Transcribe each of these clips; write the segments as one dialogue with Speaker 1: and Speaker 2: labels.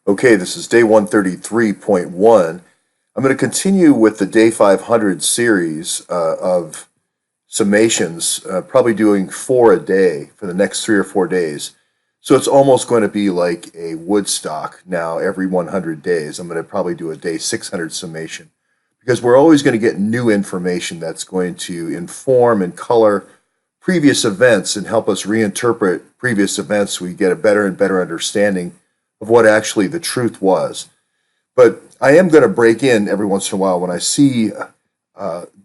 Speaker 1: Okay, this is day 133.1. I'm going to continue with the day 500 series of summations, probably doing 4 a day for the next 3 or 4 days. So it's almost going to be like a Woodstock now every 100 days. I'm going to probably do a day 600 summation because we're always going to get new information that's going to inform and color previous events and help us reinterpret previous events. We get a better and better understanding of what actually the truth was. But I am going to break in every once in a while when I see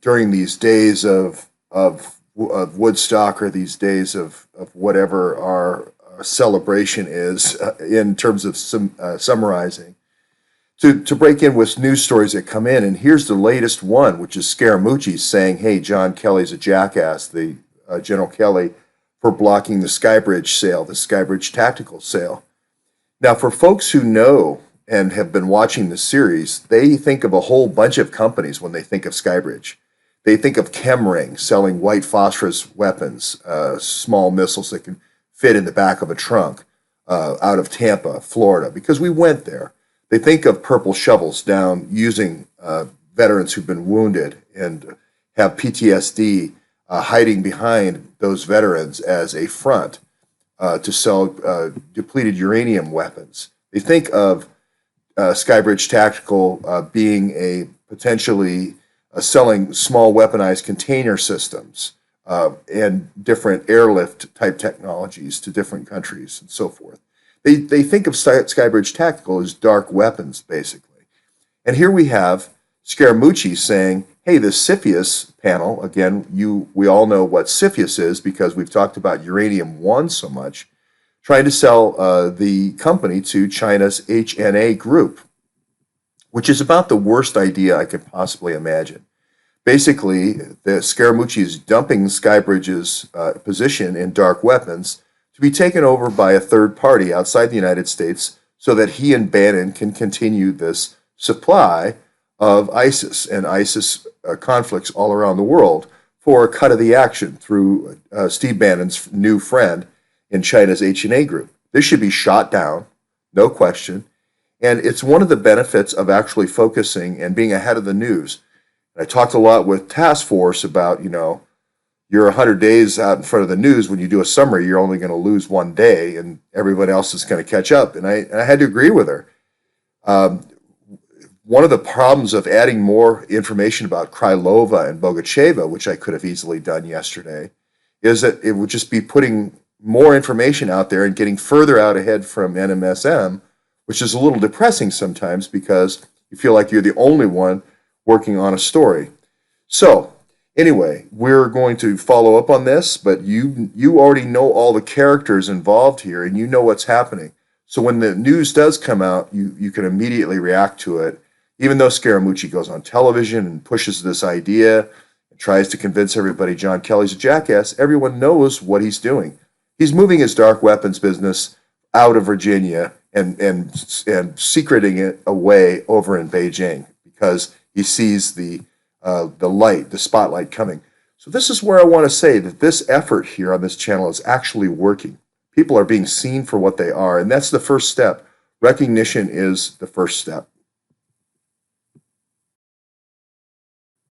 Speaker 1: during these days of Woodstock or these days of whatever our celebration is in terms of summarizing, to break in with news stories that come in. And here's the latest one, which is Scaramucci saying, hey, John Kelly's a jackass, the General Kelly, for blocking the Skybridge sale, the Skybridge tactical sale. Now, for folks who know and have been watching the series, they think of a whole bunch of companies when they think of Skybridge. They think of Chemring selling white phosphorus weapons, small missiles that can fit in the back of a trunk out of Tampa, Florida, because we went there. They think of Purple Shovels down using veterans who've been wounded and have PTSD hiding behind those veterans as a front to sell depleted uranium weapons. They think of Skybridge Tactical being a potentially selling small weaponized container systems and different airlift type technologies to different countries and so forth. They think of Skybridge Tactical as dark weapons, basically. And here we have Scaramucci saying, hey, the CFIUS panel, again, we all know what CFIUS is because we've talked about uranium-1 so much, trying to sell the company to China's HNA group, which is about the worst idea I could possibly imagine. Basically, the Scaramucci is dumping Skybridge's position in dark weapons to be taken over by a third party outside the United States so that he and Bannon can continue this supply of ISIS and ISIS conflicts all around the world for a cut of the action through Steve Bannon's new friend in China's HNA group. This should be shot down, no question. And it's one of the benefits of actually focusing and being ahead of the news. And I talked a lot with Task Force about, you're 100 days out in front of the news. When you do a summary, you're only going to lose 1 day and everybody else is going to catch up. And I had to agree with her. One of the problems of adding more information about Krylova and Bogacheva, which I could have easily done yesterday, is that it would just be putting more information out there and getting further out ahead from NMSM, which is a little depressing sometimes because you feel like you're the only one working on a story. So anyway, we're going to follow up on this, but you already know all the characters involved here and you know what's happening. So when the news does come out, you can immediately react to it. Even though Scaramucci goes on television and pushes this idea and tries to convince everybody John Kelly's a jackass, everyone knows what he's doing. He's moving his dark weapons business out of Virginia and secreting it away over in Beijing because he sees the light, the spotlight coming. So this is where I want to say that this effort here on this channel is actually working. People are being seen for what they are, and that's the first step. Recognition is the first step.